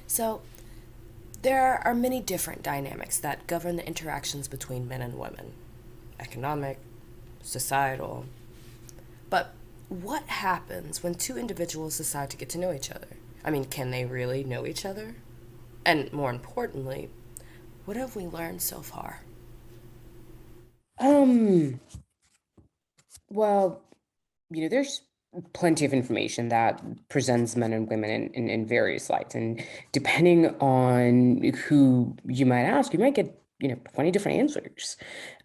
So, there are many different dynamics that govern the interactions between men and women: economic, societal. But what happens when two individuals decide to get to know each other? I mean, can they really know each other? And more importantly, what have we learned so far? Um, well, there's plenty of information that presents men and women in various lights. And depending on who you might ask, you might get, 20 different answers.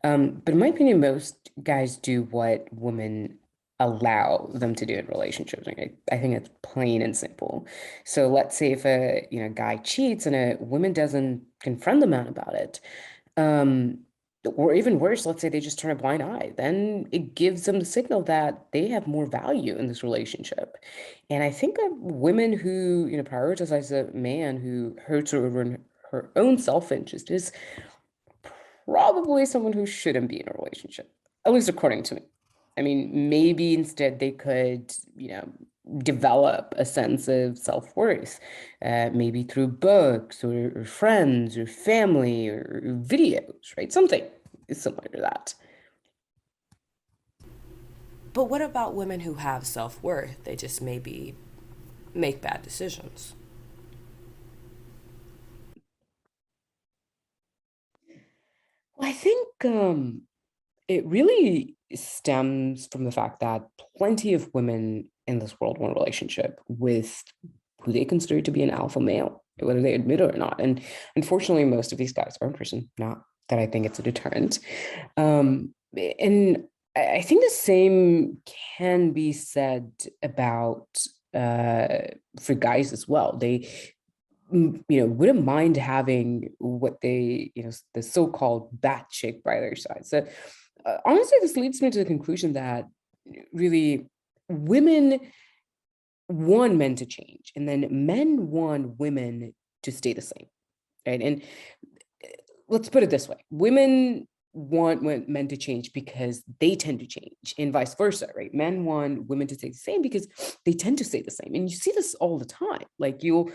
But in my opinion, most guys do what women allow them to do in relationships. I think it's plain and simple. So let's say if a, guy cheats and a woman doesn't confront the man about it, um, or even worse, let's say they just turn a blind eye, then it gives them the signal that they have more value in this relationship. And I think that women who, prioritize a man who hurts her own self-interest is probably someone who shouldn't be in a relationship, at least according to me. I mean, maybe instead they could, develop a sense of self-worth, maybe through books or friends or family or videos, right? Something similar to that. But what about women who have self worth? They just maybe make bad decisions. Well, I think it really stems from the fact that plenty of women in this world want a relationship with who they consider to be an alpha male, whether they admit it or not. And unfortunately, most of these guys are in prison. Not that I think it's a deterrent. And I think the same can be said about for guys as well. They wouldn't mind having what they, the so-called bat chick by their side. So honestly, this leads me to the conclusion that really women want men to change, and then men want women to stay the same, right? And let's put it this way: women want men to change because they tend to change, and vice versa, right? Men want women to stay the same because they tend to stay the same. And you see this all the time. Like you'll,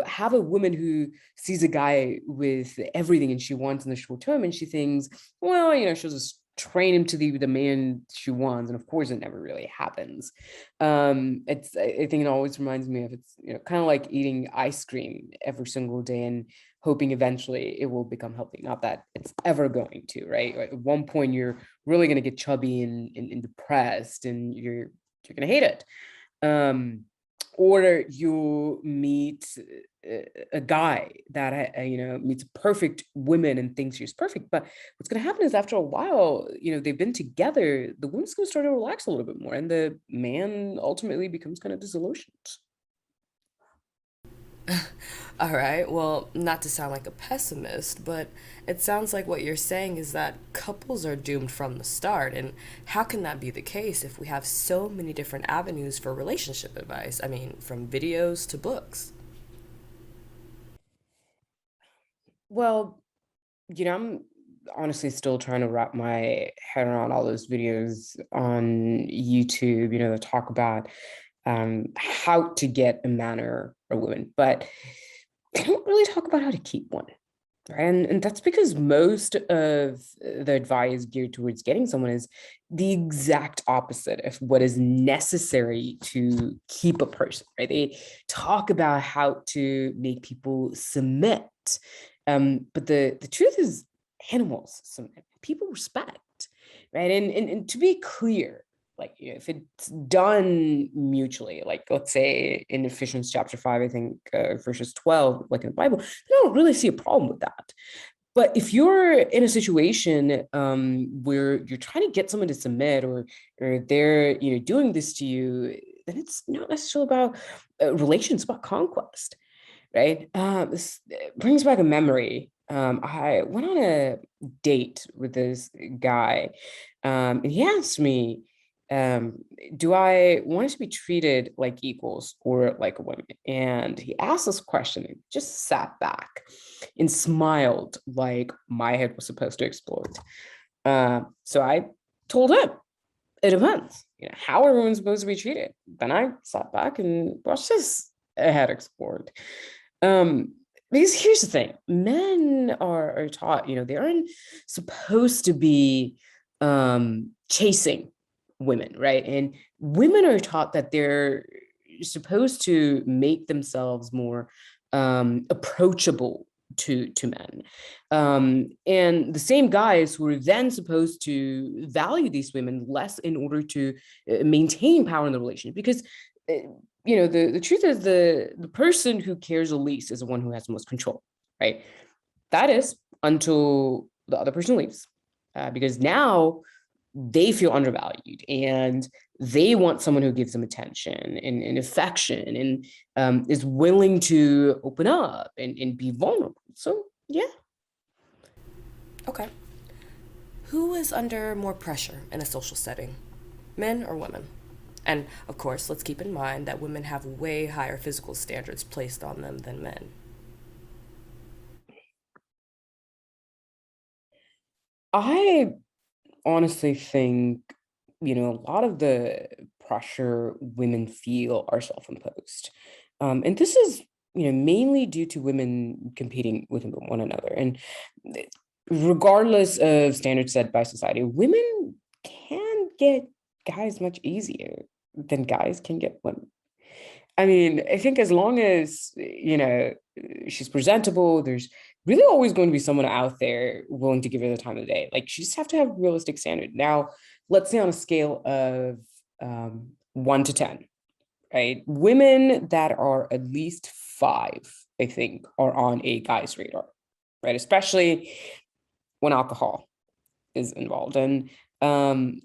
have a woman who sees a guy with everything and she wants in the short term, and she thinks, well, she'll just train him to the man she wants, and of course it never really happens. I think it always reminds me of, it's kind of like eating ice cream every single day and hoping eventually it will become healthy. Not that it's ever going to, right? At one point, you're really going to get chubby and depressed, and you're going to hate it. Um, or you meet a guy that meets perfect women and thinks she's perfect. But what's going to happen is after a while, they've been together, the woman's going to start to relax a little bit more, and the man ultimately becomes kind of disillusioned. All right, well, not to sound like a pessimist, but it sounds like what you're saying is that couples are doomed from the start. And how can that be the case if we have so many different avenues for relationship advice? I mean, from videos to books. Well, I'm honestly still trying to wrap my head around all those videos on YouTube, that talk about how to get a man or a woman, but they don't really talk about how to keep one. Right? And that's because most of the advice geared towards getting someone is the exact opposite of what is necessary to keep a person, right? They talk about how to make people submit. But the truth is animals submit, people respect, right? And to be clear, like if it's done mutually, like let's say in Ephesians chapter 5, I think verses 12, like in the Bible, I don't really see a problem with that. But if you're in a situation where you're trying to get someone to submit, or they're doing this to you, then it's not necessarily about relations, about conquest, right? This brings back a memory. I went on a date with this guy, and he asked me, um, "Do I want to be treated like equals or like a woman?" And he asked this question and just sat back and smiled like my head was supposed to explode. So I told him, "It depends. How are women supposed to be treated?" Then I sat back and watched his head explode. Um, because here's the thing, men are taught, they aren't supposed to be chasing women, right? And women are taught that they're supposed to make themselves more approachable to men. And the same guys who are then supposed to value these women less in order to maintain power in the relationship. Because uh, the truth is the person who cares the least is the one who has the most control, right? That is until the other person leaves, because now they feel undervalued and they want someone who gives them attention and affection and is willing to open up and be vulnerable. So yeah. Okay. Who is under more pressure in a social setting? Men or women? And of course, let's keep in mind that women have way higher physical standards placed on them than men. I honestly think, a lot of the pressure women feel are self-imposed. And this is, mainly due to women competing with one another. And regardless of standards set by society, women can get guys much easier than guys can get women. I mean, I think as long as, she's presentable, there's really always going to be someone out there willing to give her the time of the day. Like, she just have to have realistic standard. Now, let's say on a scale of 1 to 10, right? Women that are at least five, I think, are on a guy's radar, right? Especially when alcohol is involved. And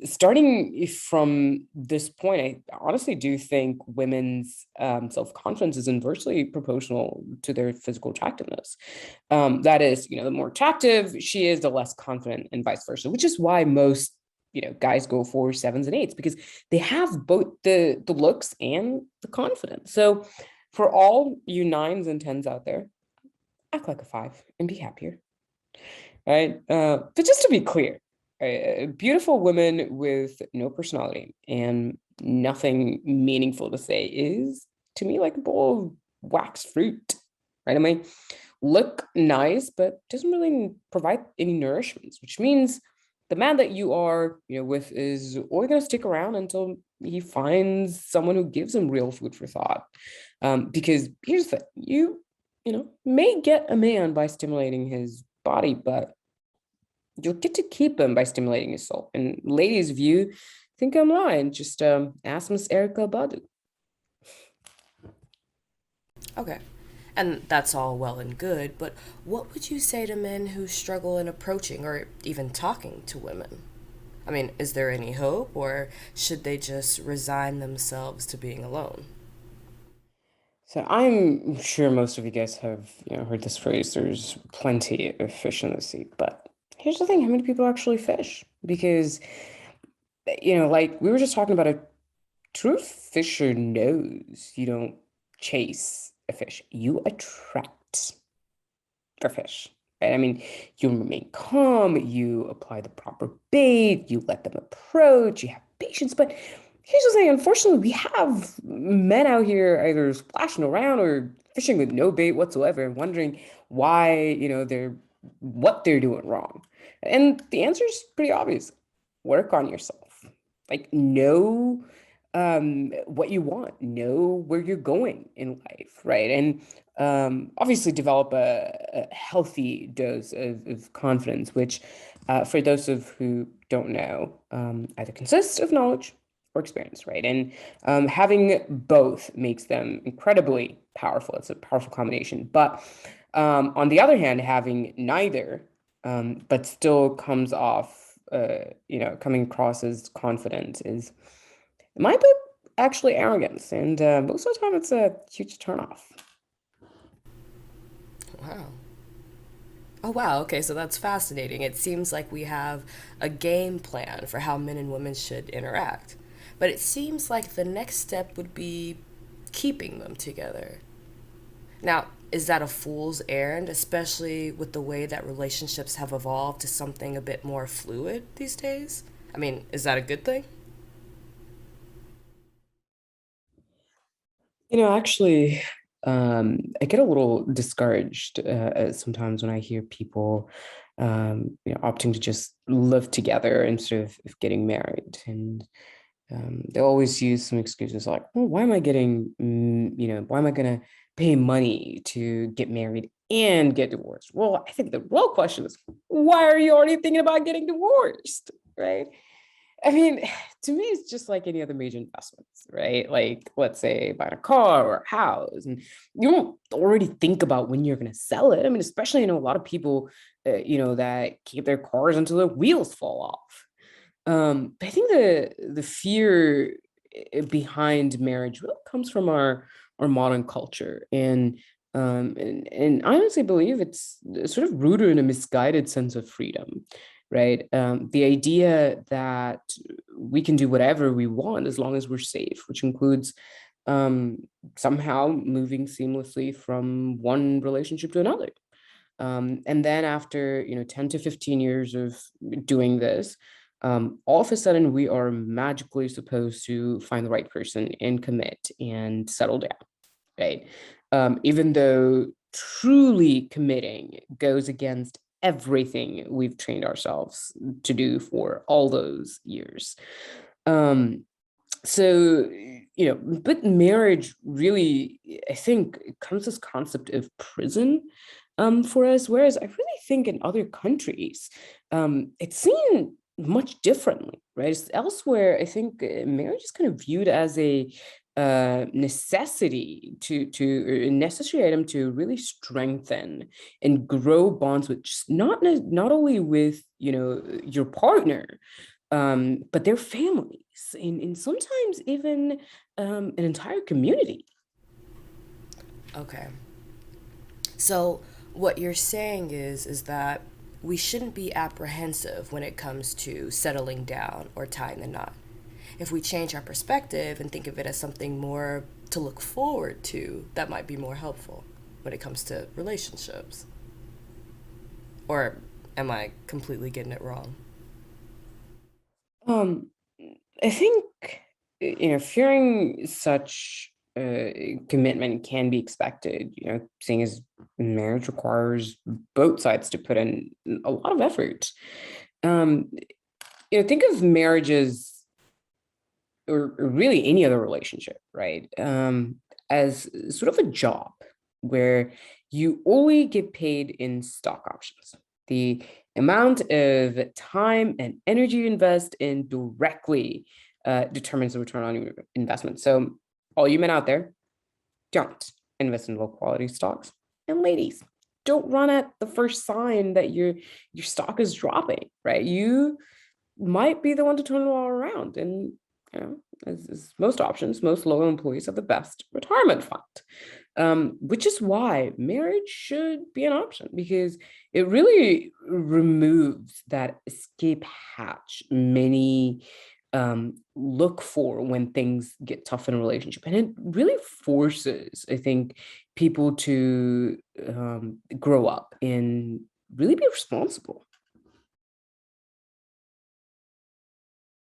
starting from this point, I honestly do think women's self-confidence is inversely proportional to their physical attractiveness. That is, the more attractive she is, the less confident, and vice versa, which is why most guys go for sevens and eights, because they have both the looks and the confidence. So for all you nines and tens out there, act like a five and be happier, right? But just to be clear, beautiful women with no personality and nothing meaningful to say is, to me, like a bowl of wax fruit, right? I mean, look nice, but doesn't really provide any nourishment, which means the man that you are, with is only going to stick around until he finds someone who gives him real food for thought. Because here's the thing, may get a man by stimulating his body, but you'll get to keep him by stimulating his soul. And ladies view, think I'm lying. Just ask Miss Erica Badu. Okay. And that's all well and good, but what would you say to men who struggle in approaching or even talking to women? I mean, is there any hope, or should they just resign themselves to being alone? So I'm sure most of you guys have, heard this phrase, there's plenty of fish in the sea. But here's the thing, how many people actually fish? Because, like we were just talking about, a true fisher knows you don't chase a fish, you attract for fish. Right? I mean, you remain calm, you apply the proper bait, you let them approach, you have patience. But here's the thing, unfortunately, we have men out here either splashing around or fishing with no bait whatsoever and wondering why, they're what they're doing wrong. And the answer is pretty obvious. Work on yourself. Like, know what you want, know where you're going in life, right? And obviously develop a healthy dose of confidence, which, for those of who don't know, either consists of knowledge or experience, right? And having both makes them incredibly powerful. It's a powerful combination. But on the other hand, having neither, but still comes off, coming across as confident is, in my book, actually arrogance. And most of the time, it's a huge turnoff. Wow. Oh, wow. Okay, so that's fascinating. It seems like we have a game plan for how men and women should interact. But it seems like the next step would be keeping them together. Now, is that a fool's errand, especially with the way that relationships have evolved to something a bit more fluid these days? I mean, is that a good thing? Actually, I get a little discouraged sometimes when I hear people, opting to just live together instead of getting married, and they always use some excuses like, "Oh, why am I getting, why am I gonna pay money to get married and get divorced?" Well, I think the real question is, why are you already thinking about getting divorced, right? I mean, to me, it's just like any other major investments, right? Like, let's say buying a car or a house, and you don't already think about when you're going to sell it. I mean, especially, a lot of people, that keep their cars until their wheels fall off. But I think the fear behind marriage really comes from our modern culture, and I honestly believe it's sort of rooted in a misguided sense of freedom, right? The idea that we can do whatever we want as long as we're safe, which includes um, somehow moving seamlessly from one relationship to another. And then after 10 to 15 years of doing this, all of a sudden we are magically supposed to find the right person and commit and settle down, right? Even though truly committing goes against everything we've trained ourselves to do for all those years. Um, but marriage really, I think, comes this concept of prison for us, whereas I really think in other countries, it's seen much differently, right? Elsewhere, I think marriage is kind of viewed as a necessity or a necessary item to really strengthen and grow bonds with not only with your partner, but their families, and sometimes even an entire community. Okay. So what you're saying is that we shouldn't be apprehensive when it comes to settling down or tying the knot. If we change our perspective and think of it as something more to look forward to, that might be more helpful when it comes to relationships. Or am I completely getting it wrong? Um, I think fearing such commitment can be expected. Seeing as marriage requires both sides to put in a lot of effort. Um, think of marriages or really any other relationship, right? As sort of a job where you only get paid in stock options. The amount of time and energy you invest in directly determines the return on your investment. So, all you men out there, don't invest in low quality stocks. And ladies, don't run at the first sign that your stock is dropping, right? You might be the one to turn it all around. And as most options, most loyal employees have the best retirement fund, which is why marriage should be an option because it really removes that escape hatch many look for when things get tough in a relationship. And it really forces, I think, people to grow up and really be responsible.